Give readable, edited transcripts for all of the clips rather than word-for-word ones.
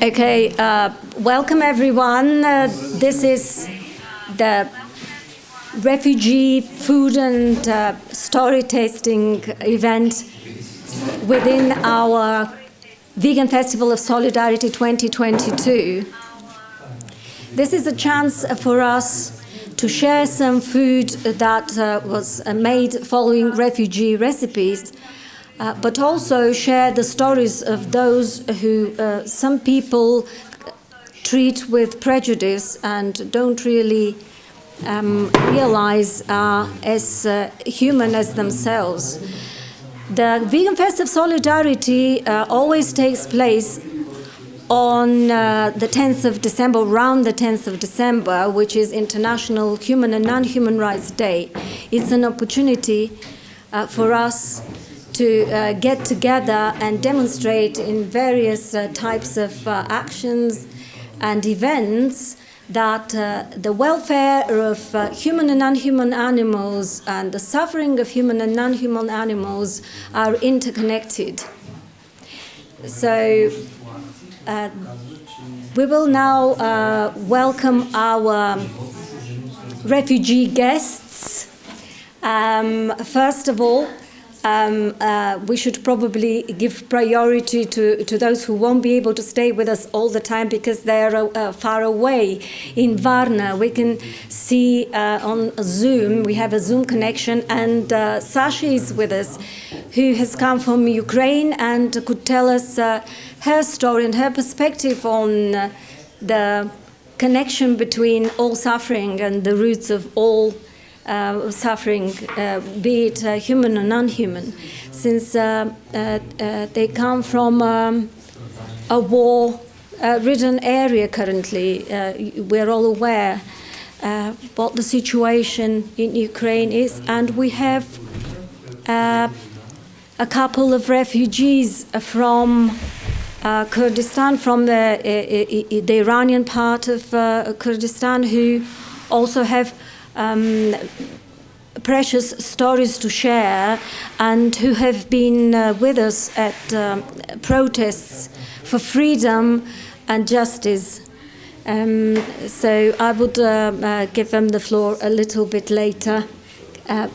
Okay, welcome everyone. This is the refugee food and story tasting event within our Vegan Festival of Solidarity 2022. This is a chance for us to share some food that was made following refugee recipes, but also share the stories of those who some people treat with prejudice and don't really realize are as human as themselves. The Vegan Fest of Solidarity always takes place on the 10th of December, around the 10th of December, which is International Human and Non-Human Rights Day. It's an opportunity for us to get together and demonstrate in various types of actions and events that the welfare of human and non-human animals and the suffering of human and non-human animals are interconnected. So we will now welcome our refugee guests. First of all, we should probably give priority to those who won't be able to stay with us all the time because they're far away in Varna. We can see on Zoom, we have a Zoom connection, and Sasha is with us, who has come from Ukraine and could tell us her story and her perspective on the connection between all suffering and the roots of all suffering, be it human or non-human, since they come from a war-ridden area currently. We're all aware what the situation in Ukraine is, and we have a couple of refugees from Kurdistan, from the Iranian part of Kurdistan, who also have precious stories to share and who have been with us at protests for freedom and justice. So I would give them the floor a little bit later.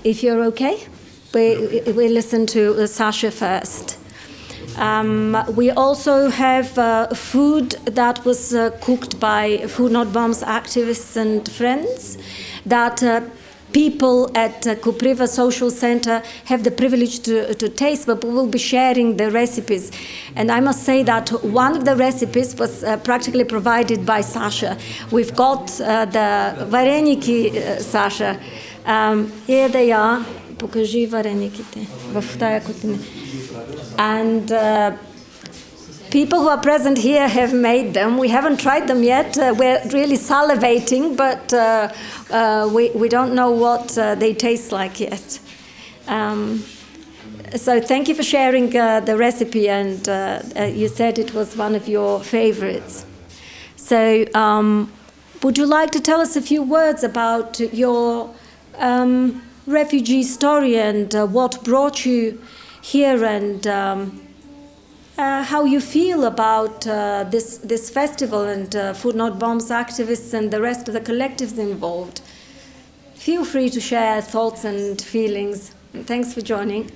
If you're okay, we listen to Sasha first. We also have food that was cooked by Food Not Bombs activists and friends that people at Koprива Social Center have the privilege to taste, but we will be sharing the recipes. And I must say that one of the recipes was practically provided by Sasha. We've got the вареники, Sasha. Here they are. Покажи варениките в тая кутина. And people who are present here have made them. We haven't tried them yet. We're really salivating, but we don't know what they taste like yet. So thank you for sharing the recipe, and you said it was one of your favorites. So would you like to tell us a few words about your refugee story and what brought you here, and how you feel about this festival and Food Not Bombs activists and the rest of the collectives involved? Feel free to share thoughts and feelings. Thanks for joining.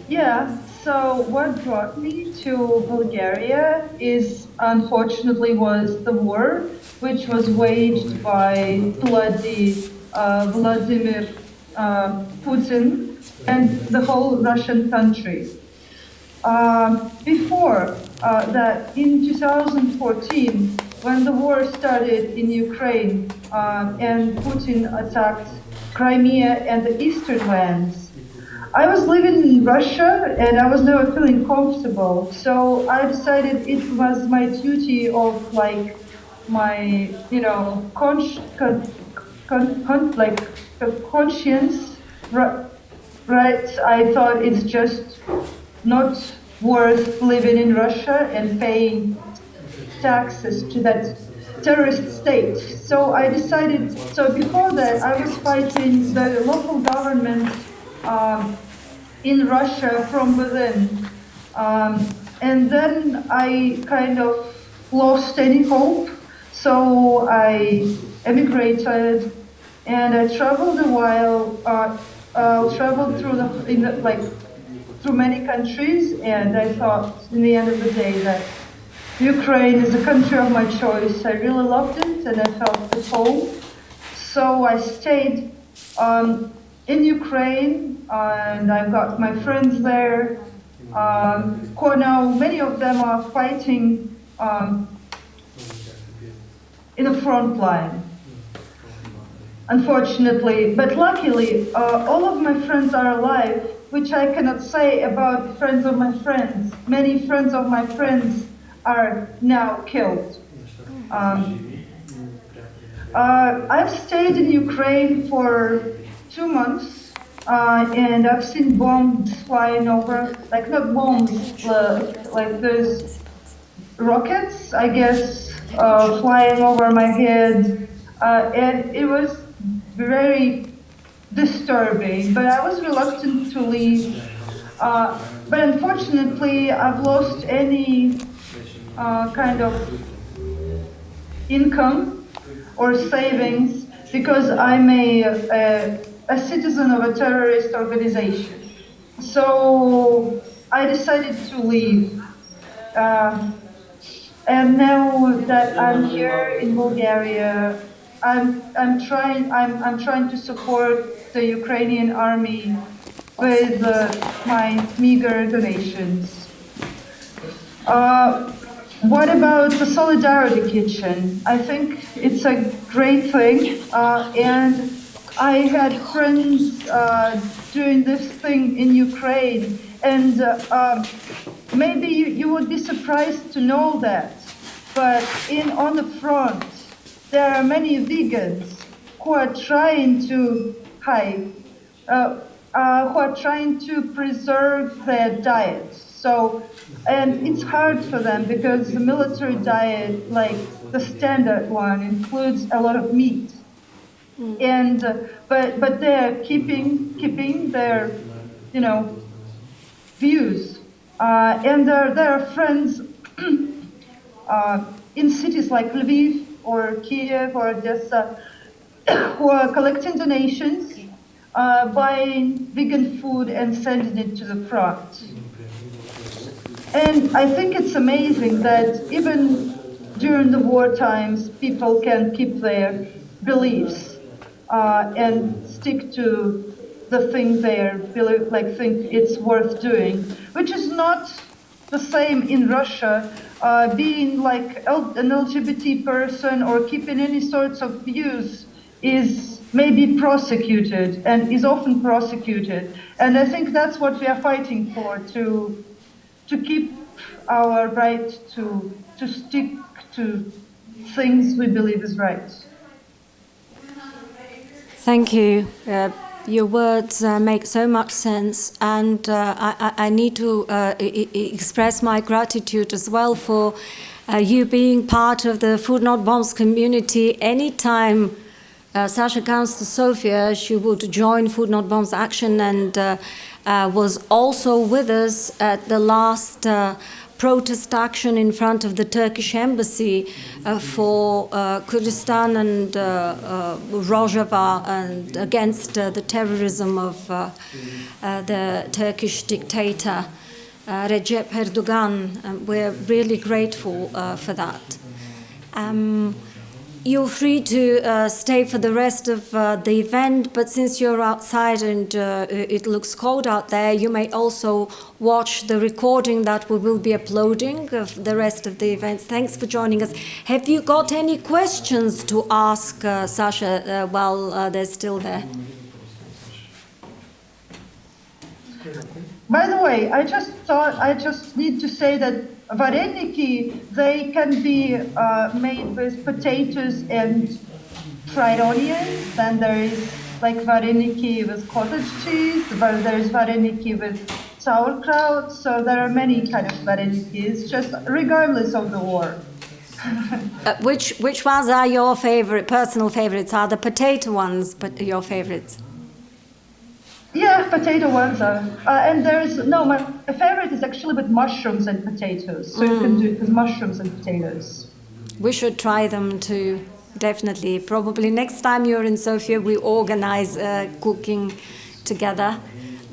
Yeah, so what brought me to Bulgaria is, unfortunately, was the war, which was waged by bloody Vladimir Putin and the whole Russian country. Before that, in 2014, when the war started in Ukraine and Putin attacked Crimea and the eastern lands, I was living in Russia and I was never feeling comfortable. So I decided it was my duty of like my, conscience, right? I thought it's just not worth living in Russia and paying taxes to that terrorist state. So I decided, so before that I was fighting the local government in Russia from within. And then I kind of lost any hope, so I emigrated and I traveled a while, traveled through many countries, and I thought in the end of the day that Ukraine is the country of my choice. I really loved it and I felt at home. So I stayed in Ukraine and I've got my friends there. Now many of them are fighting in the front line, unfortunately. But luckily, all of my friends are alive, which I cannot say about friends of my friends. Many friends of my friends are now killed. I've stayed in Ukraine for 2 months, and I've seen bombs flying over, like not bombs, like those rockets, I guess, flying over my head, and it was very disturbing, but I was reluctant to leave. But unfortunately, I've lost any kind of income or savings because I'm a citizen of a terrorist organization. So I decided to leave. And now that I'm here in Bulgaria, I'm trying to support the Ukrainian army with my meager donations. What about the Solidarity Kitchen? I think it's a great thing, and I had friends doing this thing in Ukraine, and maybe you would be surprised to know that, but on the front, there are many vegans who are trying to preserve their diet. So, and it's hard for them because the military diet, like the standard one, includes a lot of meat. And but they're keeping their views. And there are friends in cities like Lviv or Kiev or Odessa who are collecting donations, buying vegan food and sending it to the front. And I think it's amazing that even during the war times, people can keep their beliefs and stick to the thing they think it's worth doing, which is not the same in Russia. Being like an LGBT person or keeping any sorts of views is maybe prosecuted and is often prosecuted. And I think that's what we are fighting for, to keep our right to stick to things we believe is right. Thank you. Your words make so much sense, and I need to express my gratitude as well for you being part of the Food Not Bombs community. Anytime Sasha comes to Sofia, she would join Food Not Bombs Action, and was also with us at the last protest action in front of the Turkish embassy for Kurdistan and Rojava, and against the terrorism of the Turkish dictator Recep Erdogan. We're really grateful for that. You're free to stay for the rest of the event, but since you're outside and it looks cold out there, you may also watch the recording that we will be uploading of the rest of the events. Thanks for joining us. Have you got any questions to ask Sasha while they're still there? By the way, I just need to say that vareniki, they can be made with potatoes and fried onions. Then there is like vareniki with cottage cheese, but there is vareniki with sauerkraut. So there are many kind of varenikis, just regardless of the war. Which ones are your favorite, personal favorites? Are the potato ones but your favorites? Yeah, potato ones are. And my favorite is actually with mushrooms and potatoes. So you can do it with mushrooms and potatoes. We should try them too, definitely. Probably next time you're in Sofia, we organize cooking together.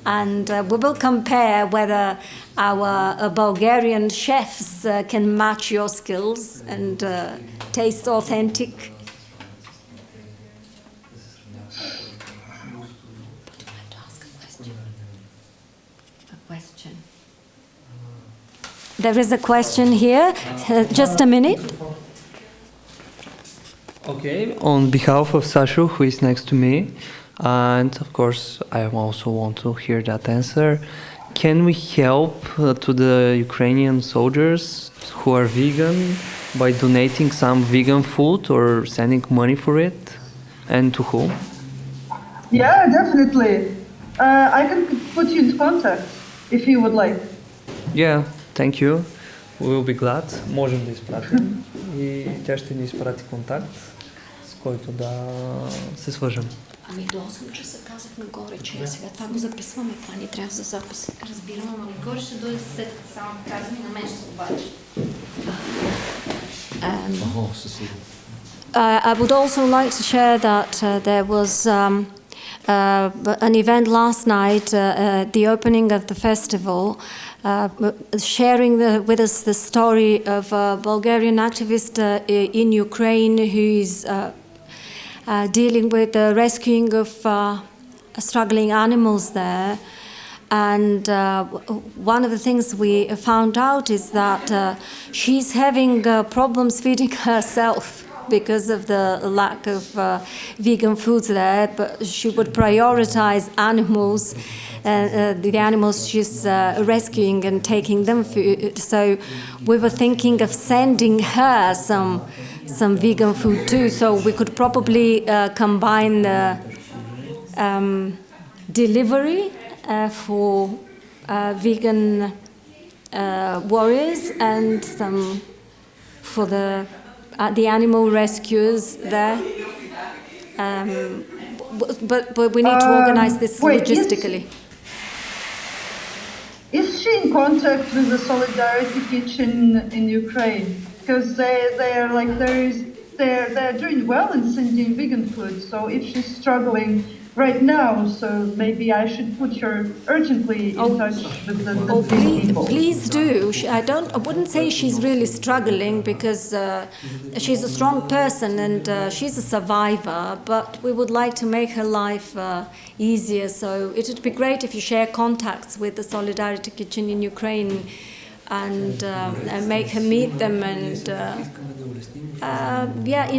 And we will compare whether our Bulgarian chefs can match your skills and taste authentic. There is a question here. Just a minute. Okay, on behalf of Sashu, who is next to me, and of course I also want to hear that answer, can we help to the Ukrainian soldiers who are vegan by donating some vegan food or sending money for it? And to whom? Yeah, definitely. I can put you in contact if you would like. Yeah, thank you. We will be glad. Можем да изпратим и тя ще ни изпрати контакт, с който да се свържем. Ами до 8 часа казахме горе, че сега това го записваме, това ни трябва за запис. Разбирам, ама горе ще дойде след само казвам и на мен ще се обадиш. I would also like to share that there was an event last night, the opening of the festival, sharing with us the story of a Bulgarian activist in Ukraine who is dealing with the rescuing of struggling animals there. And one of the things we found out is that she's having problems feeding herself because of the lack of vegan foods there, but she would prioritize animals, the animals she's rescuing and taking them food. So we were thinking of sending her some vegan food too, so we could probably combine the delivery for vegan warriors and some for the animal rescuers there. But we need to organize this logistically. Is she in contact with the Solidarity Kitchen in Ukraine? Because they're doing well in sending vegan food. So if she's struggling right now, so maybe I should put her urgently in touch with these people. Please do. I wouldn't say she's really struggling because she's a strong person and she's a survivor, but we would like to make her life easier. So it would be great if you share contacts with the Solidarity Kitchen in Ukraine and make her meet them and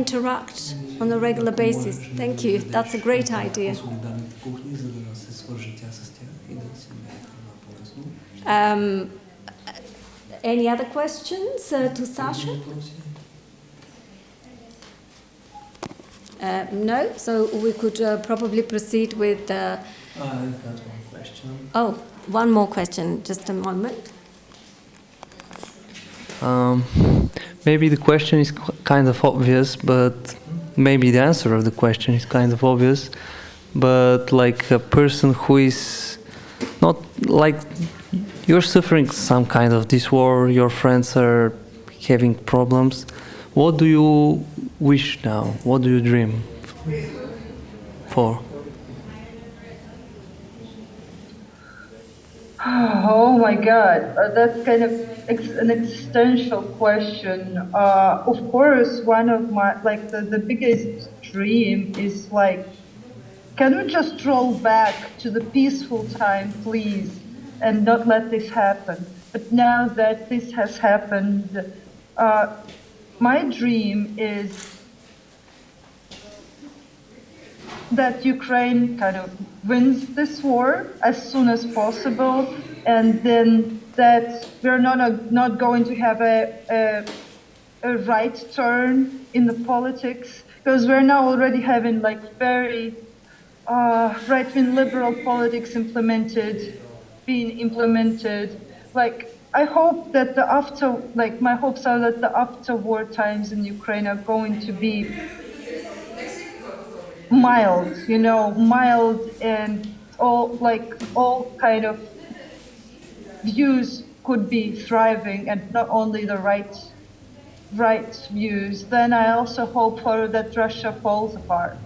interact on a regular basis. Thank you. That's a great idea. Any other questions to Sasha? No? So we could probably proceed with... I've got one question. Oh, one more question. Just a moment. Maybe the question is kind of obvious, but maybe the answer of the question is kind of obvious. But like a person who is not like you're suffering some kind of this war, your friends are having problems. What do you wish now? What do you dream for? Oh my God, that's kind of an existential question. Of course, one of my, the biggest dream is can we just roll back to the peaceful time, please, and not let this happen? But now that this has happened, my dream is that Ukraine kind of wins this war as soon as possible, and then that we're not going to have a right turn in the politics, because we're now already having very right-wing liberal politics being implemented. I hope that my hopes are that the after war times in Ukraine are going to be mild, mild, and all kind of views could be thriving, and not only the right views. Then I also hope for that Russia falls apart,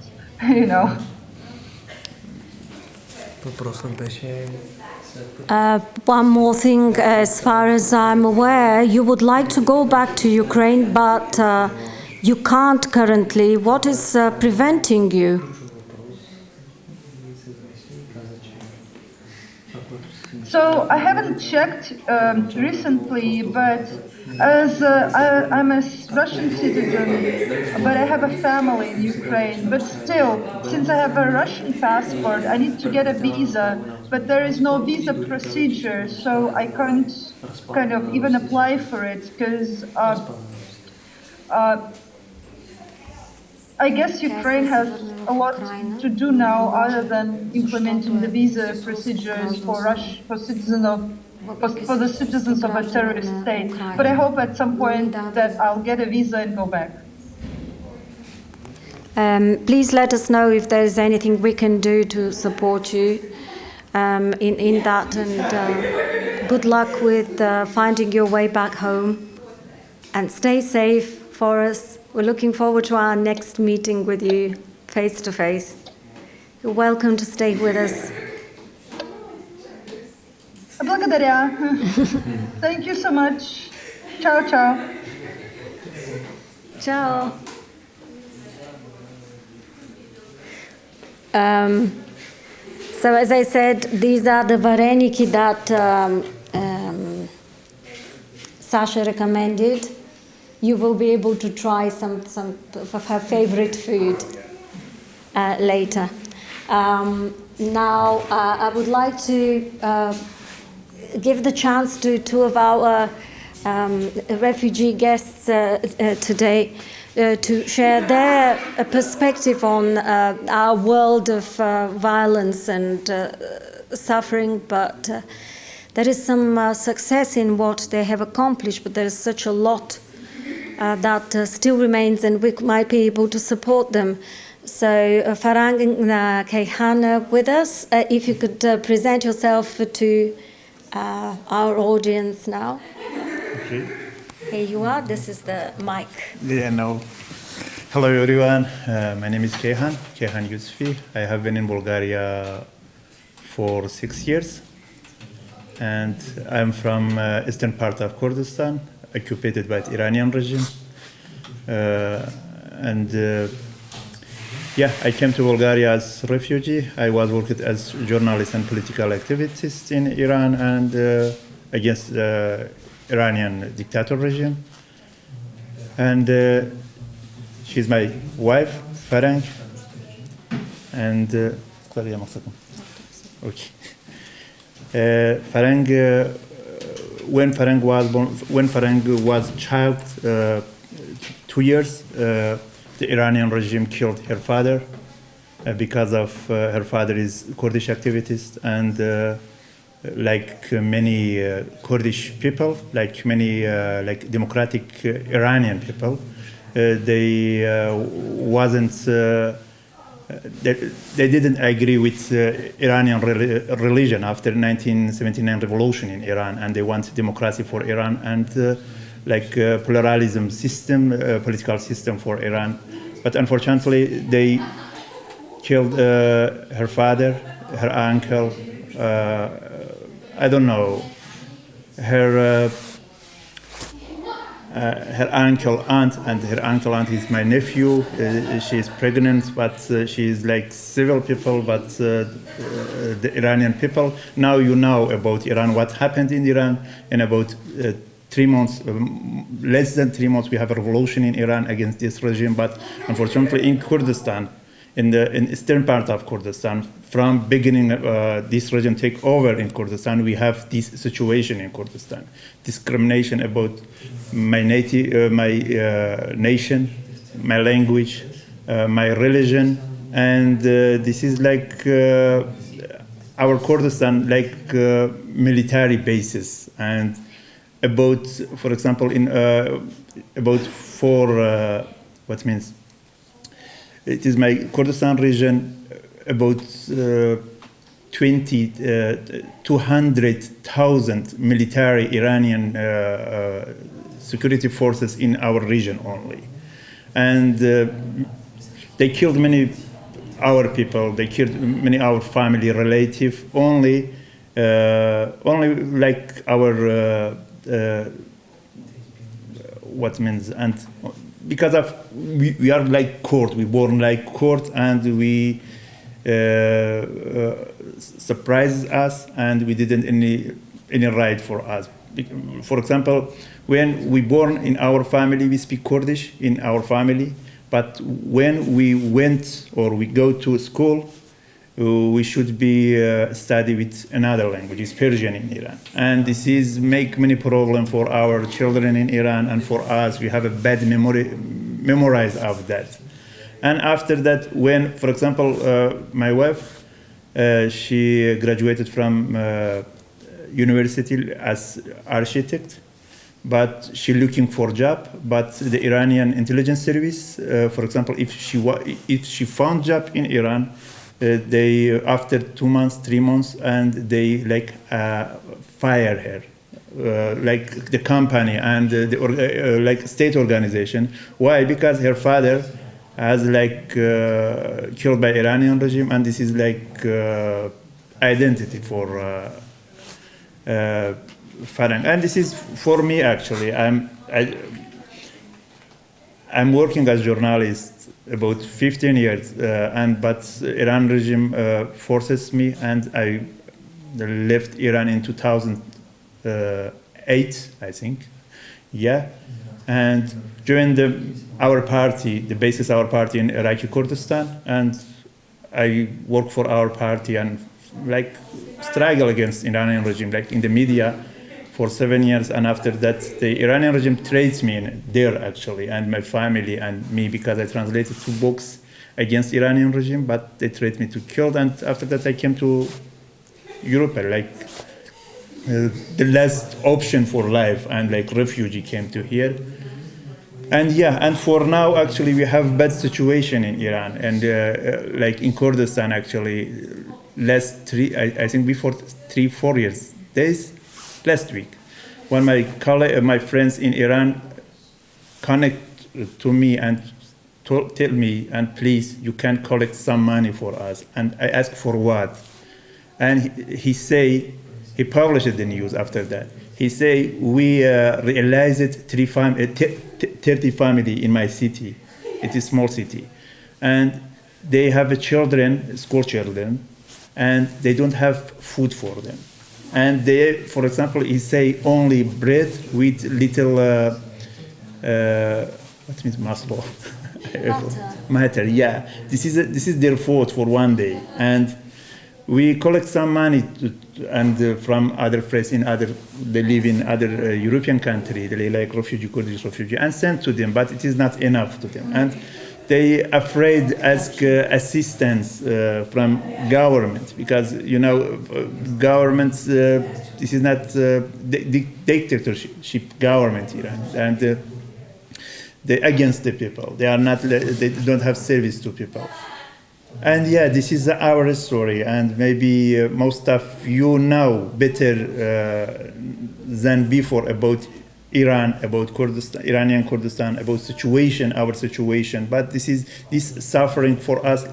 One more thing, as far as I'm aware, you would like to go back to Ukraine, but you can't currently. What is preventing you? So I haven't checked recently, but as I'm a Russian citizen, but I have a family in Ukraine. But still, since I have a Russian passport, I need to get a visa, but there is no visa procedure, so I can't kind of even apply for it, because I guess Ukraine has a lot to do now other than implementing the visa procedures for the citizens of a terrorist state. But I hope at some point that I'll get a visa and go back. Please let us know if there is anything we can do to support you in that, and good luck with finding your way back home, and stay safe for us. We're looking forward to our next meeting with you face to face. You're welcome to stay with us. Благодаря. Thank you so much. Ciao, ciao. Ciao. So as I said, these are the vareniki that Sasha recommended. You will be able to try some of her favorite food later. Now, I would like to give the chance to two of our refugee guests today to share their perspective on our world of violence and suffering, but there is some success in what they have accomplished, but there is such a lot that still remains, and we might be able to support them. So, Farang Kehana with us, if you could present yourself to our audience now. Okay. Here you are, this is the mic. Yeah, no. Hello everyone, my name is Kehan Yusufi. I have been in Bulgaria for 6 years, and I'm from eastern part of Kurdistan, occupied by the Iranian regime. I came to Bulgaria as a refugee. I was working as a journalist and political activist in Iran and against the Iranian dictator regime. And she's my wife, Farang. And okay. Farang, when Farang was born, when Farang was a child, 2 years, the Iranian regime killed her father because of her father is Kurdish activist, and like many Kurdish people, like many like democratic Iranian people, they wasn't. They didn't agree with Iranian religion after 1979 revolution in Iran, and they want democracy for Iran and pluralism system, political system for Iran. But unfortunately, they killed her father, her uncle, I don't know, her uncle aunt, and her uncle aunt is my nephew. She is pregnant, but she is like civil people, but the Iranian people. Now you know about Iran, what happened in Iran, and about 3 months, less than 3 months, we have a revolution in Iran against this regime. But unfortunately, in Kurdistan, in eastern part of Kurdistan, from beginning this regime take over in Kurdistan, we have this situation in Kurdistan, discrimination about my native, my nation, my language, my religion, and this is like our Kurdistan, like military bases, and about, for example, in about four, what means, it is my Kurdistan region, about 200,000 military Iranian security forces in our region only. And they killed many our people, they killed many our family, relative, only like our, what means, and because of, we are like court, we born like court, and we surprised us, and we didn't any right for us. For example, when we born in our family, we speak Kurdish in our family, but when we went or we go to school, we should be study with another language, is Persian in Iran. And this is make many problem for our children in Iran, and for us, we have a bad memorize of that. And after that, when, for example, my wife, she graduated from university as architect, but she looking for job. But the Iranian intelligence service, for example, if she found job in Iran, they after 2 months, 3 months, and they like fire her, like the company and like state organization. Why? Because her father has like killed by Iranian regime, and this is like identity for Farang. And this is for me actually. I'm working as journalist about 15 years, but Iran regime forces me, and I left Iran in 2008, I think. Yeah, and joined our party, the basis of our party in Iraqi Kurdistan, and I work for our party and like struggle against Iranian regime, like in the media for 7 years. And after that, the Iranian regime trades me in there actually, and my family and me, because I translated 2 books against Iranian regime, but they trade me to kill. And after that, I came to Europe, like the last option for life, and like refugee came to here. And yeah, and for now, actually, we have bad situation in Iran, and like in Kurdistan, actually, last 3, I think before 3-4 years, days, last week, when my friends in Iran connect to me and tell me, and please, you can collect some money for us. And I asked for what? And he say, he published the news after that. He say, we realized 30 family in my city. It is small city. And they have children, school children, and they don't have food for them. And they, for example, he say only bread with little, what means maslo? Matter, yeah. This is their food for one day. And we collect some money from other friends they live in other European country, they like Kurdish refugee, and send to them, but it is not enough to them. And they afraid ask assistance from government, because governments, this is not dictatorship government Iran, and they against the people. They are not. They don't have service to people. And yeah, this is our story, and maybe most of you know better than before about Iran, about Kurdistan, Iranian Kurdistan, about our situation. But this suffering for us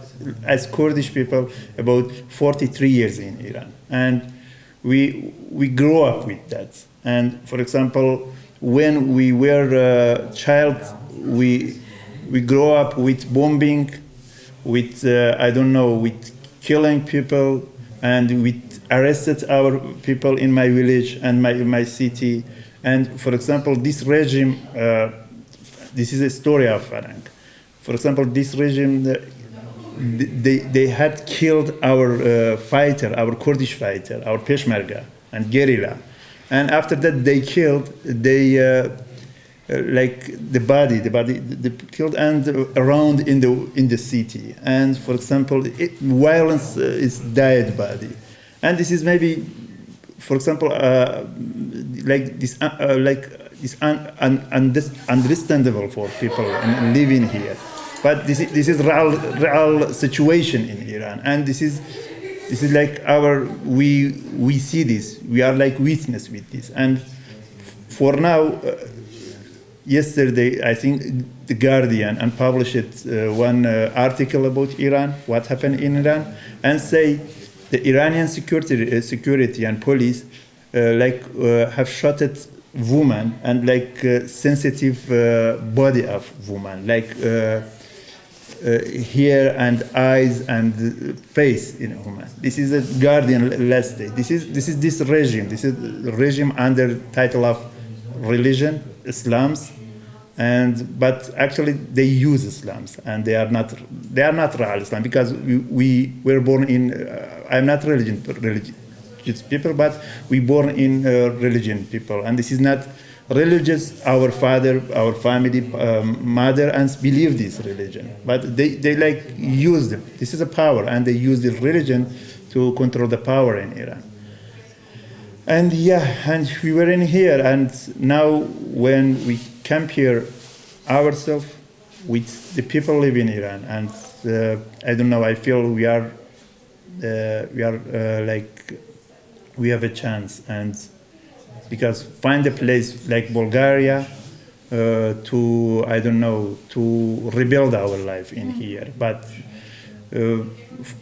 as Kurdish people about 43 years in Iran, and we grew up with that. And for example, when we were a child, we grew up with bombing, with with killing people, and we arrested our people in my village and my city. And for example, this regime, this is a story of Farang. For example, this regime, they had killed our fighter, our Kurdish fighter, our Peshmerga and guerrilla. And after that, they killed, like the body they killed, and around in the city. And for example, violence is dead body. And this is maybe, for example, like this understandable for people living here. But this is real situation in Iran, and this is like we see this. We are like witness with this, and for now. Yesterday, I think The Guardian published one article about Iran, what happened in Iran, and say the Iranian security and police have shot at women and sensitive body of women, hair and eyes and face in a woman. This is a Guardian last day. This is this regime. This is regime under title of religion, Islams, but actually they use Islams, and they are not real Islam, because we were born in. I'm not religious people, but we born in religion people, and this is not religious. Our father, our family, mother, and believe this religion, but they use them. This is a power, and they use this religion to control the power in Iran. And and we were in here, and now when we compare ourselves with the people living in Iran, and I don't know, I feel we have a chance, and because find a place like Bulgaria to rebuild our life in here. But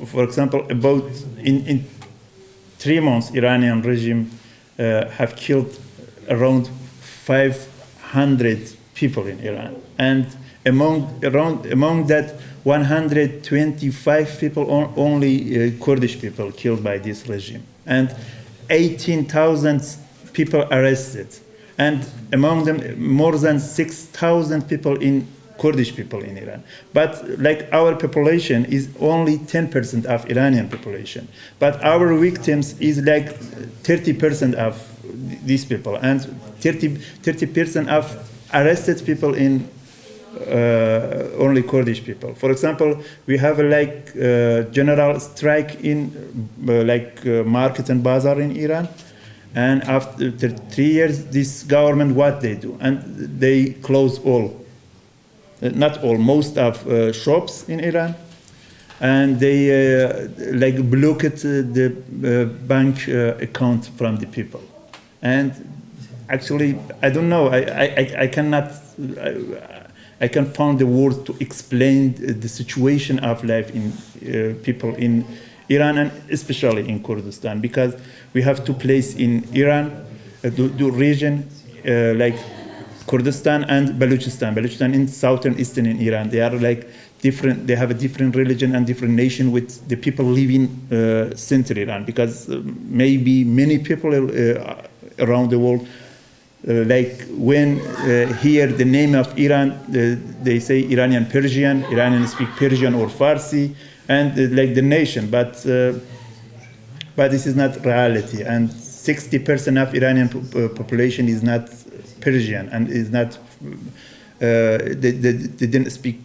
for example, about in 3 months, Iranian regime have killed around 500 people in Iran, and among that 125 people only Kurdish people killed by this regime, and 18,000 people arrested, and among them more than 6,000 people in Kurdish people in Iran. But our population is only 10% of Iranian population, but our victims is 30% of these people, and 30% of arrested people in only Kurdish people. For example, we have a general strike in market and bazaar in Iran, and after 3 years, this government, what they do, and they close all. Not all, most of shops in Iran, and they blocked the bank account from the people. And actually, I don't know, I can't find the words to explain the situation of life in people in Iran, and especially in Kurdistan, because we have 2 places in Iran, the region Kurdistan and Baluchistan. Baluchistan in southern eastern in Iran. They are different. They have a different religion and different nation with the people living central Iran, because maybe many people around the world when hear the name of Iran, they say Iranian Persian. Iranians speak Persian or Farsi, and the nation. But this is not reality. And 60% of Iranian population is not Persian, and is not they didn't speak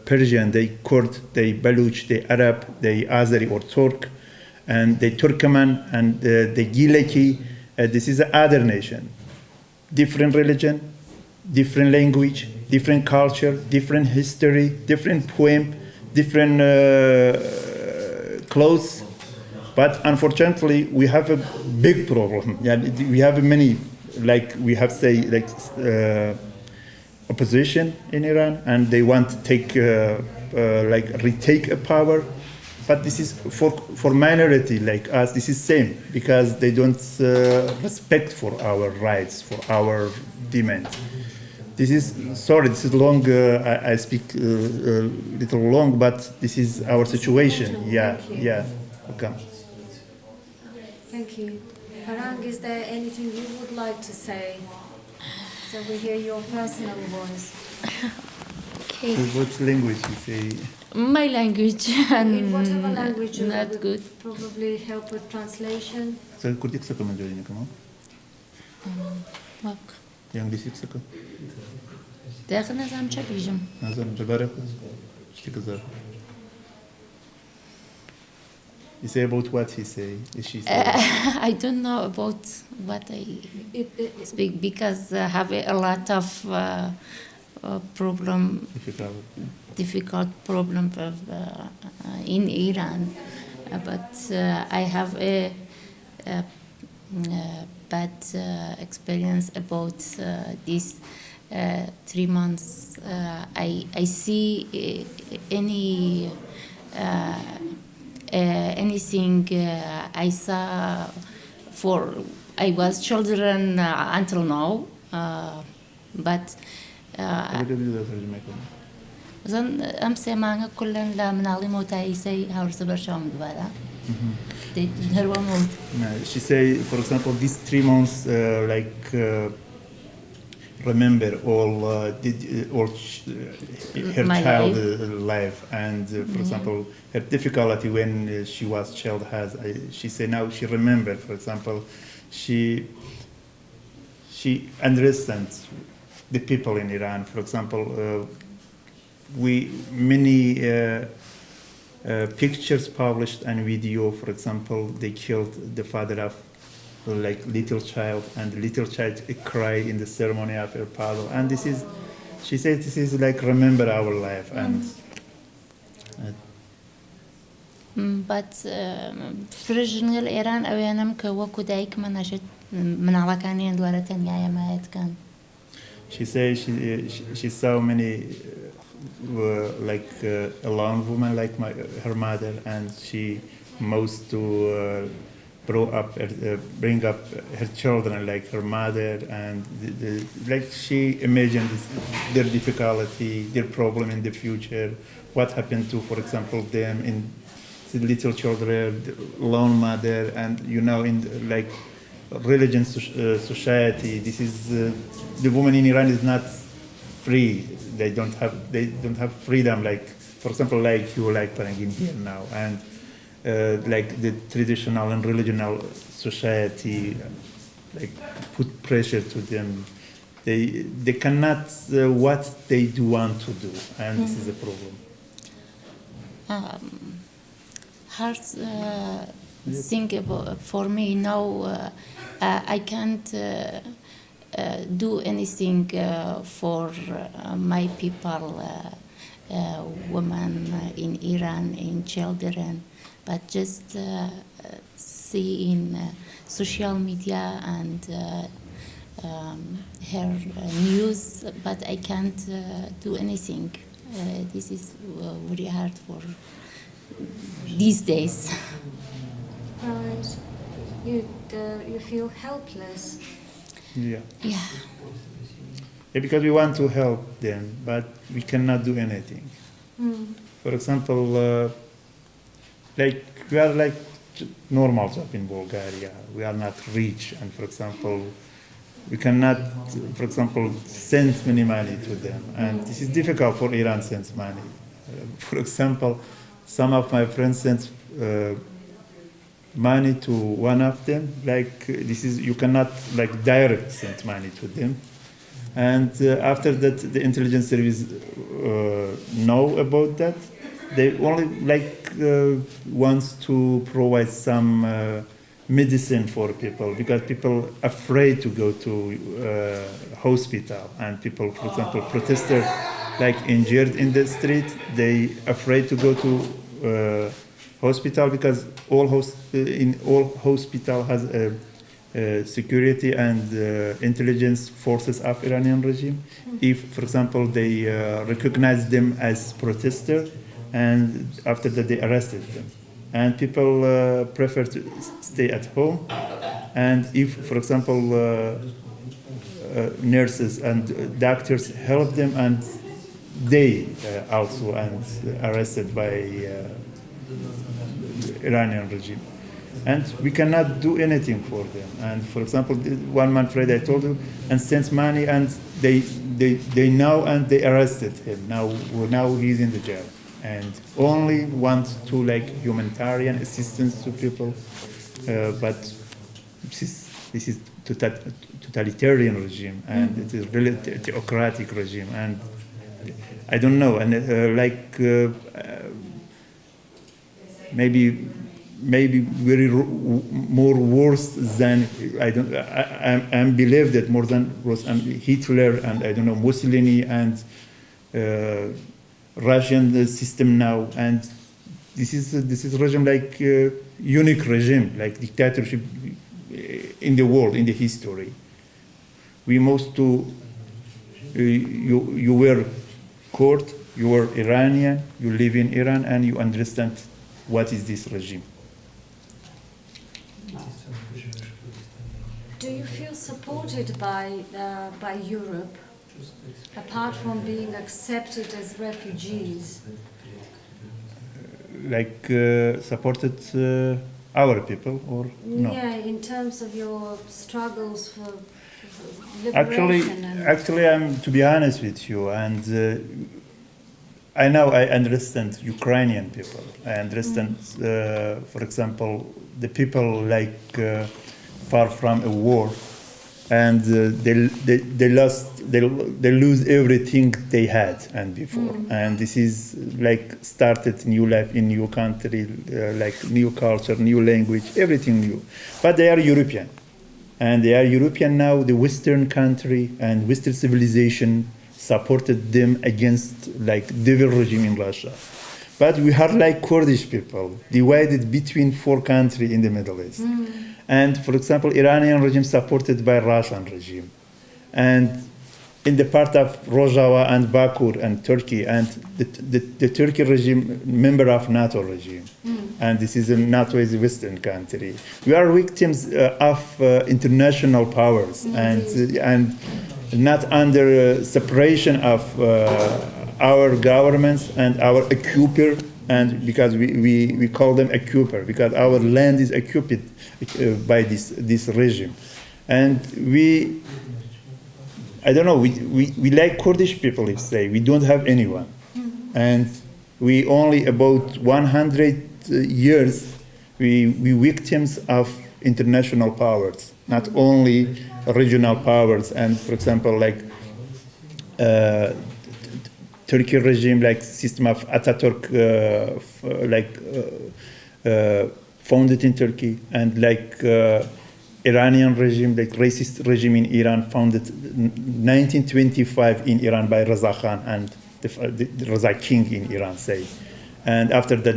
Persian. They Kurd, they Baluch, they Arab, they Azeri or Turk, and they Turkmen, and they Gileki. This is another nation, different religion, different language, different culture, different history, different poem, different clothes. But unfortunately, we have a big problem. Yeah, we have many. We have opposition in Iran, and they want to take retake a power, but this is for minority like us. This is same, because they don't respect for our rights, for our demands. This is long. I speak a little long, but this is our situation. Yeah. Okay. Thank you. Farang, is there anything you would like to say? So we hear your personal voice. Okay. What language you say? My language In whatever language you not would good. probably help with translation. So kurdik saka menjadi kamu? Bak. Yang disip saka? داخل نظام چه بیجم؟ Nazar, jabare khud. Shti kazar. You say about what he say? She say? I don't know about what I speak because I have a lot of difficult problem in Iran. But I have a bad experience about these 3 months. I see anything I saw for I was children until now, but زن أمس معنا كلن لا منعلم وتعيسي هارس برشام دوباره. She say, for example, these 3 months, remember all her My child life. life, and for example, her difficulty when she was child she say now she remember, for example, she understands the people in Iran. For example, many pictures published and video. For example, they killed the father of little child, and little child cry in the ceremony of her father. And she said, this is remember our life. And but في الرجل إيران أويانا مكوكو دايك من أجد من على كانين دوارة تنيا ما كان. She says she saw many alone women like her mother, and she most to bring up her children like her mother, and she imagined their difficulty, their problem in the future, what happened to, for example, them in the little children, lone mother, and in religion society. This is the woman in Iran is not free. They don't have freedom, for example, you in here now, and the traditional and religional society put pressure to them. They cannot what they do want to do, and this is a problem. Hard thing for me now. I can't do anything for my people, women in Iran, in children, but just see in social media and her news, but I can't do anything. This is very hard for these days. Right. You feel helpless. Yeah. Yeah. Because we want to help them, but we cannot do anything. For example, we are normal job in Bulgaria. We are not rich, and for example, we cannot, for example, send many money to them, and this is difficult for Iran to send money. For example, some of my friends sent money to one of them. You cannot direct send money to them, and after that, the intelligence service know about that. They only wants to provide some medicine for people, because people afraid to go to hospital, and people, for example, protesters injured in the street, they afraid to go to hospital, because in all hospital has security and intelligence forces of Iranian regime. If, for example, they recognize them as protesters, and after that they arrested them, and people prefer to stay at home. And if, for example, nurses and doctors help them, and they also and arrested by Iranian regime, and we cannot do anything for them. And for example, one man Fred I told you, and sent money, and they know, and they arrested him. Now he's in the jail, and only want to humanitarian assistance to people, but this is totalitarian regime, and it is really theocratic regime, and I don't know, and maybe maybe more worse than I believe that more than was Hitler and I don't know Mussolini and Russian system now, and this is regime like unique regime, like dictatorship in the world, in the history. We must to you were Kurd, you were Iranian, you live in Iran, and you understand what is this regime. Do you feel supported by Europe, apart from being accepted as refugees? Like supported our people, or no? Yeah, in terms of your struggles for liberation. Actually, I'm to be honest with you, and I understand Ukrainian people. I understand, for example, the people like far from a war, and they lose everything they had and before, and this is like started new life in new country, like new culture, new language, everything new. But they are European, and they are European now. The Western country and Western civilization supported them against like devil regime in Russia. But we are like Kurdish people, divided between 4 countries in the Middle East. And for example, Iranian regime supported by Russian regime. And in the part of Rojava and Bakur and Turkey, and the Turkey regime, member of NATO regime. And this is a NATO is a Western country. We are victims of international powers and not under separation of our governments and our occupier, and because we call them occupier, because our land is occupied by this regime. And I don't know, we like Kurdish people, let's say, we don't have anyone. And we only about 100 years, we victims of international powers, not only regional powers. And for example, like Turkey regime, like system of Atatürk, founded in Turkey, and like Iranian regime, like racist regime in Iran, founded 1925 in Iran by Reza Khan and the Reza King in Iran, say. And after the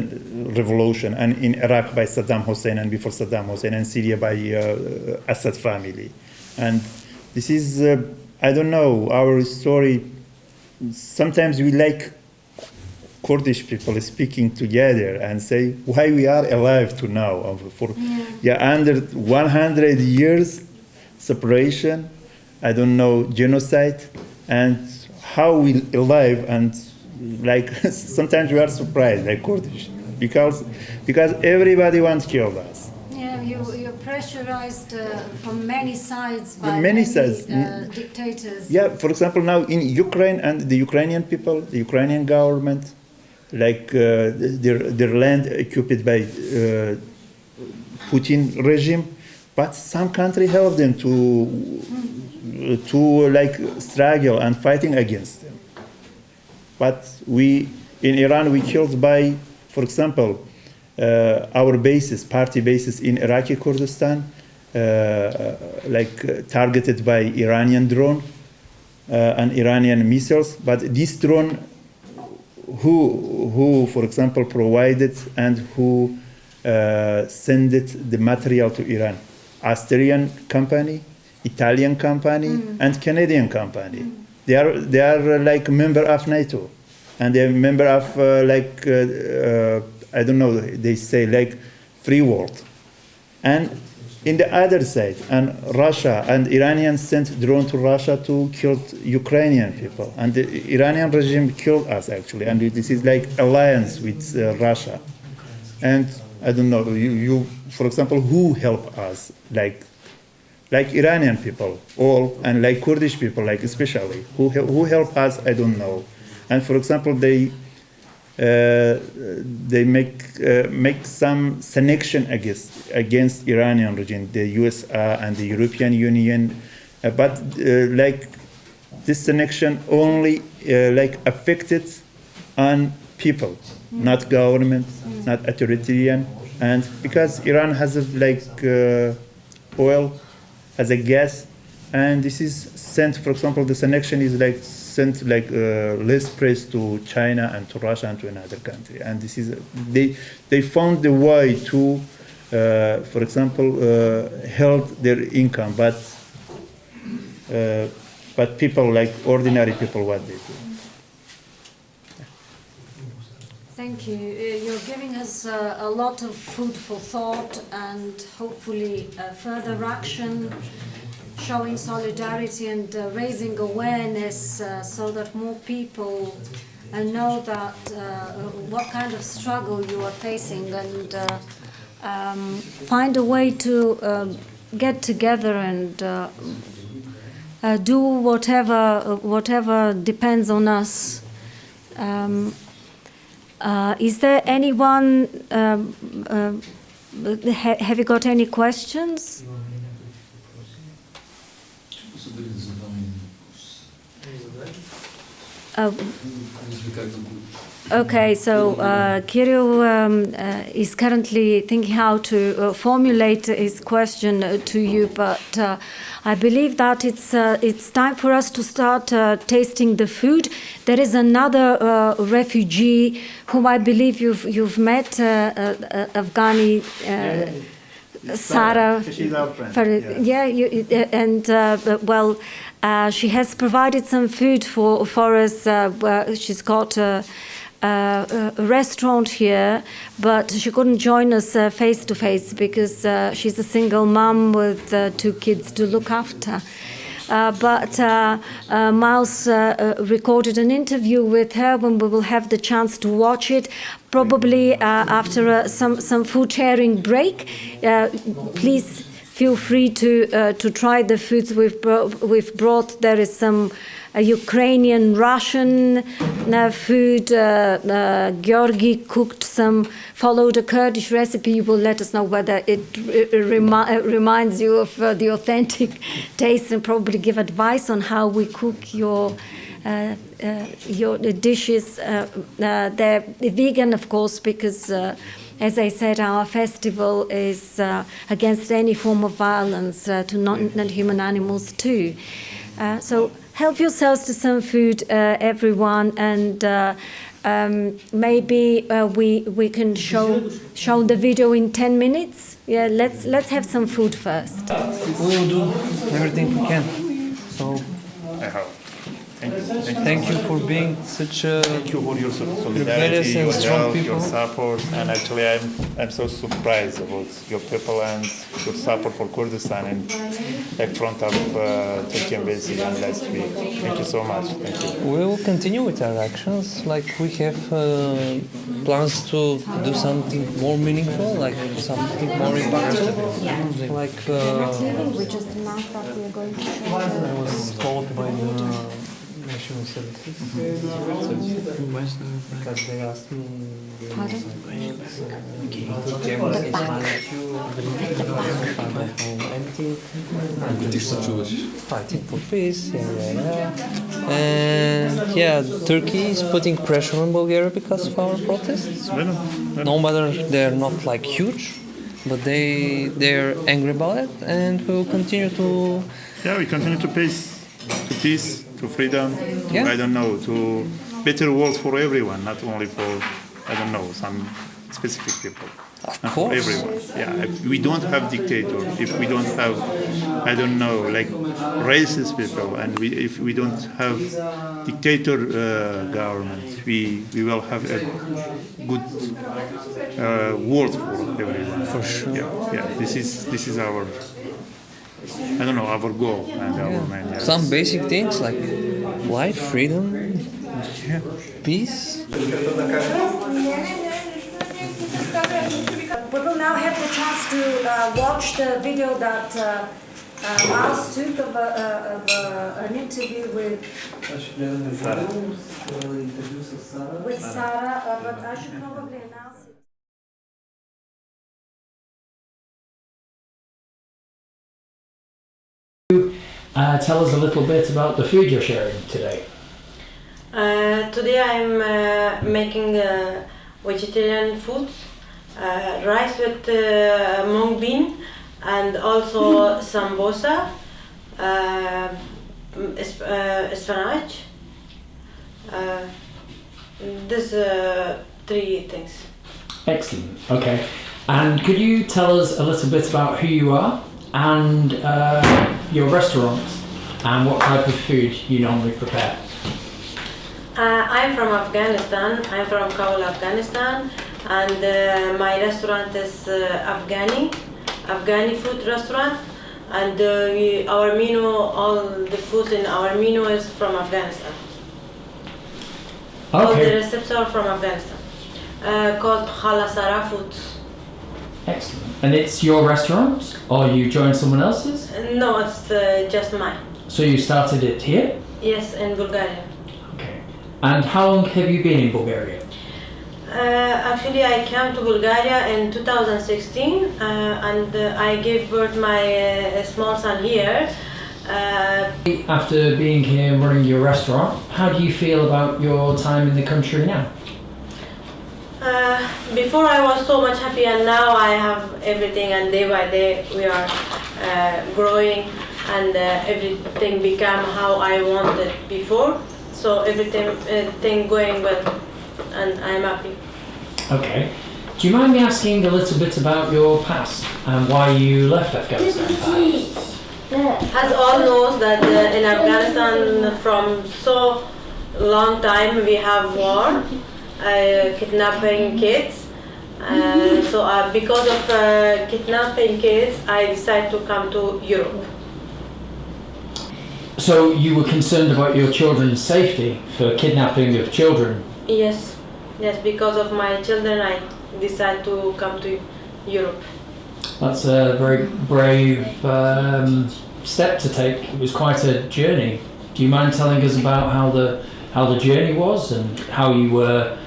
revolution, and in Iraq by Saddam Hussein, and before Saddam Hussein, and Syria by Assad family. And this is, I don't know, our story. Sometimes we like Kurdish people speaking together and say why we are alive to now. Under 100 years separation, I don't know, genocide, and how we alive, and like sometimes we are surprised, like Kurdish, because everybody wants to kill us. Yeah, you're pressurized from many sides by many dictators. Yeah, for example, now in Ukraine, and the Ukrainian people, the Ukrainian government, like their land occupied by Putin regime, but some country help them to like struggle and fighting against them. But in Iran, we killed by, for example, our bases, party bases in Iraqi Kurdistan, targeted by Iranian drone and Iranian missiles. But this drone, who for example, provided and who sent the material to Iran? Austrian company, Italian company, and Canadian company. They are like member of NATO, and they are member of I don't know, they say like free world. And in the other side, and Russia and Iranians sent drone to Russia to kill Ukrainian people. And the Iranian regime killed us actually. And this is like alliance with Russia. And I don't know, you for example, who help us? Like Iranian people, all, and like Kurdish people, like especially, who help us, I don't know. And for example, they make some sanction against Iranian regime, the US and the European Union, but like this sanction only affected on people, not government, not authoritarian, And because Iran has oil, has a gas, and this is sent, for example, the connection is sent less price to China and to Russia and to another country. And this is they found the way to, for example, help their income, but people ordinary people, what they do. Thank you. You're giving us a lot of food for thought and hopefully further action, showing solidarity and raising awareness so that more people know that what kind of struggle you are facing, and find a way to get together and do whatever depends on us. Is there anyone, have you got any questions? Okay, so Kirill is currently thinking how to formulate his question to you, but I believe that it's time for us to start tasting the food. There is another refugee whom I believe you've met, Afghani. Sarah, she's our friend. She has provided some food for us. She's got a restaurant here, but she couldn't join us face to face because she's a single mom with 2 kids to look after. But Miles recorded an interview with her when we will have the chance to watch it, probably after some food sharing break. Please feel free to try the foods we've brought. There is some Ukrainian, Russian food. Georgi cooked followed a Kurdish recipe. You will let us know whether it reminds you of the authentic taste, and probably give advice on how we cook your dishes. They're vegan, of course, because as I said, our festival is against any form of violence to non-human animals too. So help yourselves to some food, everyone, and maybe we can show the video in 10 minutes. Yeah, let's have some food first. We will do everything we can. So I hope. thank you for being such a Thank you for your solidarity, rebellious and your strong help, people. your support, and actually I'm so surprised about your people and your support for Kurdistan in front of Turkey embassy last week. Thank you so much. Thank you. We will continue with our actions. We have plans to do something more meaningful, something more impactful. We just announced that we are going to show I was called by the National Services because they asked me fighting for peace, and Turkey is putting pressure on Bulgaria because of our protests. No matter they're not huge, but they're angry about it, and we will continue to. Yeah, we continue to peace, to freedom. Yeah. I don't know, to better world for everyone, not only for some specific people. Of Not course. for everyone. Yeah, if we don't have dictators, if we don't have, racist people, and if we don't have dictator government, we will have a good world for everyone. For sure. Yeah. This is our, our goal and our main. Yeah. Some basic things like life, freedom, peace. We will now have the chance to watch the video that Miles took of an interview with Sarah, but I should probably announce it. Tell us a little bit about the food you're sharing today. Today I'm making vegetarian food, rice with mung bean, and also sambosa, spinach. These three things. Excellent. Okay. And could you tell us a little bit about who you are and your restaurant and what type of food you normally prepare? I'm from Afghanistan. I'm from Kabul, Afghanistan, and my restaurant is Afghani food restaurant. And our menu, all the food in our menu is from Afghanistan. Okay. All the recipes are from Afghanistan. Called Khalasara Foods. Excellent. And it's your restaurant, or you joined someone else's? No, it's just mine. So you started it here? Yes, in Bulgaria. Okay. And how long have you been in Bulgaria? Actually, I came to Bulgaria in 2016, and I gave birth my small son here. After being here and running your restaurant, how do you feel about your time in the country now? Before I was so much happy, and now I have everything, and day by day we are growing, and everything become how I wanted before. So everything going well, and I'm happy. Okay. Do you mind me asking a little bit about your past and why you left Afghanistan? As all knows that in Afghanistan from so long time we have war, kidnapping kids. So because of kidnapping kids, I decided to come to Europe. So you were concerned about your children's safety for kidnapping of children? Yes, because of my children, I decided to come to Europe. That's a very brave step to take. It was quite a journey. Do you mind telling us about how the journey was and how you were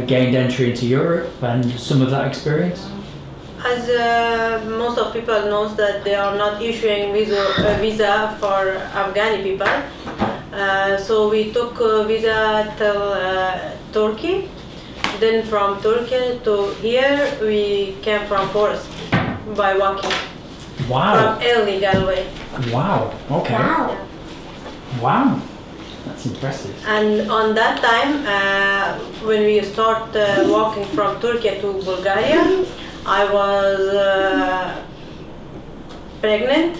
gained entry into Europe and some of that experience? As most of people knows that they are not issuing visa for Afghani people, so we took visa till Turkey. Then from Turkey to here, we came from forest by walking. Wow. From illegal way. Wow. Okay. Yeah. Wow. That's impressive. And on that time, when we start walking from Turkey to Bulgaria, I was pregnant,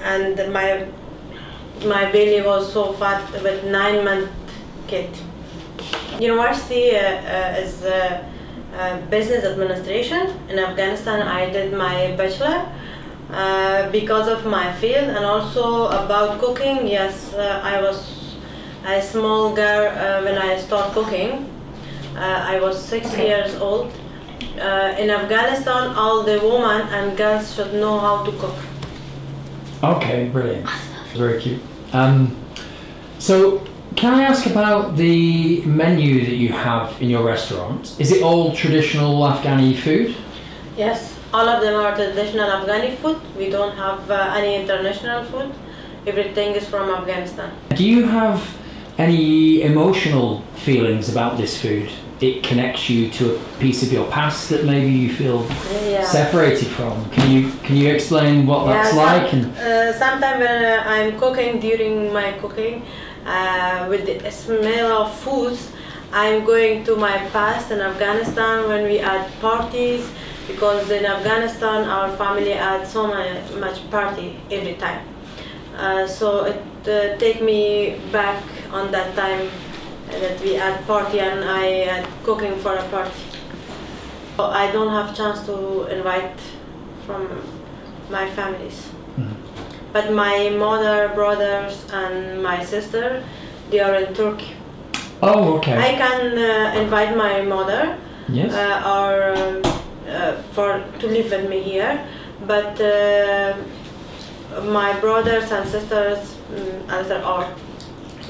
and my belly was so fat with 9-month kid. University is business administration. In Afghanistan, I did my bachelor because of my field, and also about cooking. Yes, I was a small girl when I started cooking. I was 6 years old. In Afghanistan, all the women and girls should know how to cook. Okay, brilliant. Very cute. So, can I ask about the menu that you have in your restaurant? Is it all traditional Afghani food? Yes, all of them are traditional Afghani food. We don't have any international food. Everything is from Afghanistan. Do you have any emotional feelings about this food? It connects you to a piece of your past that maybe you feel separated from. Can you explain what that's like? Sometimes when I'm cooking, during my cooking, with the smell of foods, I'm going to my past in Afghanistan when we had parties, because in Afghanistan our family had so much party every time. So it take me back on that time that we had party, and I had cooking for a party. So I don't have chance to invite from my families. Mm-hmm. But my mother, brothers, and my sister, they are in Turkey. Oh, okay. I can invite my mother, yes, to live with me here, but my brothers and sisters are to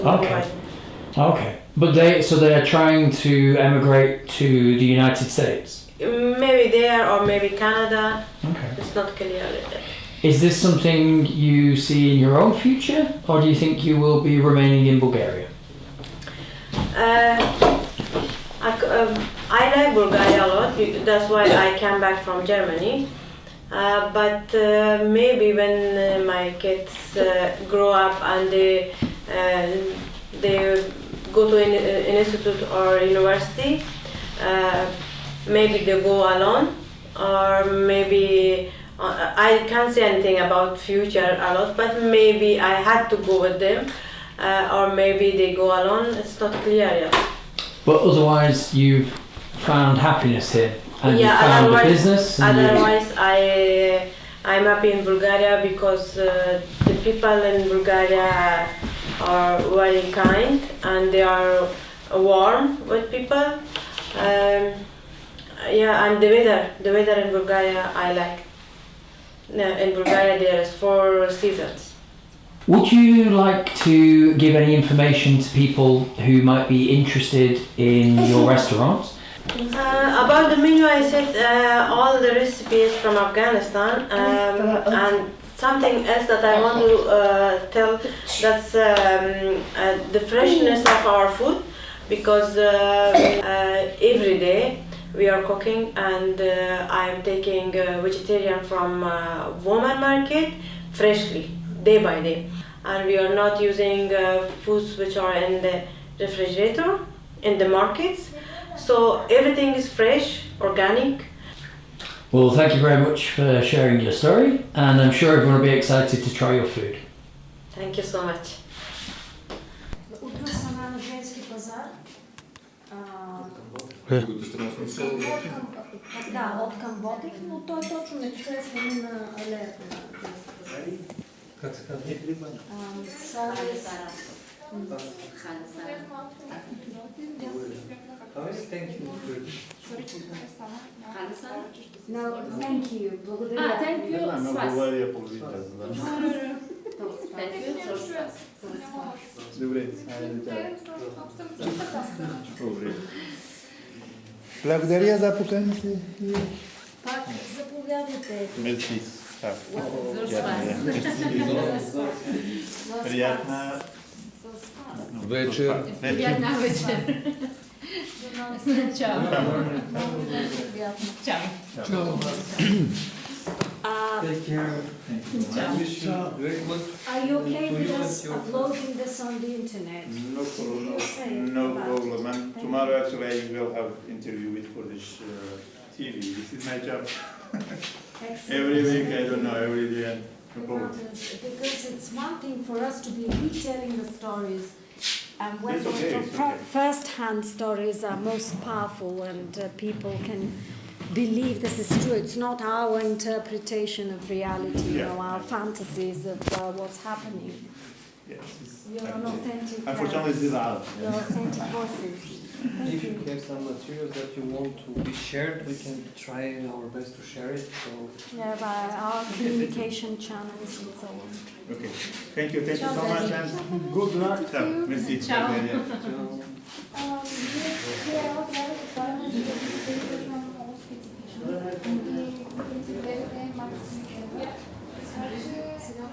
okay. Okay, but they are trying to emigrate to the United States. Maybe there or maybe Canada. Okay. It's not clear yet. Is this something you see in your own future, or do you think you will be remaining in Bulgaria? I like Bulgaria a lot. That's why I came back from Germany. But maybe when my kids grow up and they go to an institute or university, maybe they go alone, or maybe I can't say anything about future a lot, but maybe I had to go with them, or maybe they go alone. It's not clear yet. But otherwise, you've found happiness here, and you found a business. Otherwise, I'm happy in Bulgaria because the people in Bulgaria are very kind and they are warm with people. And the weather in Bulgaria I like. In Bulgaria there is 4 seasons. Would you like to give any information to people who might be interested in your restaurant? About the menu, I said all the recipes from Afghanistan, and something else that I want to tell, that's the freshness of our food, because every day we are cooking, and I'm taking vegetarian from woman market freshly, day by day, and we are not using foods which are in the refrigerator in the markets. So everything is fresh, organic. Well, thank you very much for sharing your story, and I'm sure everyone will be excited to try your food. Thank you so much. От друга страна на женски пазар. Да, от към Ботев, но той точно непосредствено на алеята на женски пазари. Как се казва? No, thank you. Благодаря. Thank you. Добре. Благодаря за поканата. Пак заповядайте. Мерси. Приятна вечер. Приятна вечер. Чао. Чао. Take care. Are you okay with us uploading this on the internet? No problem. No problem. And tomorrow actually I will have interview with Kurdish TV. This is my job. Every week, I don't know, every day. No problem. Because it's one thing for us to be retelling the stories, and when It's okay, it's okay. first-hand stories are most powerful, and people can believe this is true. It's not our interpretation of reality, you know, our fantasies of what's happening. Yes. You're an authentic. Unfortunately, this is out. Your authentic voices. If you have some materials that you want to be shared, we can try our best to share it. So Yeah, by our communication channels and so on. Okay. Thank you so much, and good luck. Merci. Ciao. Сега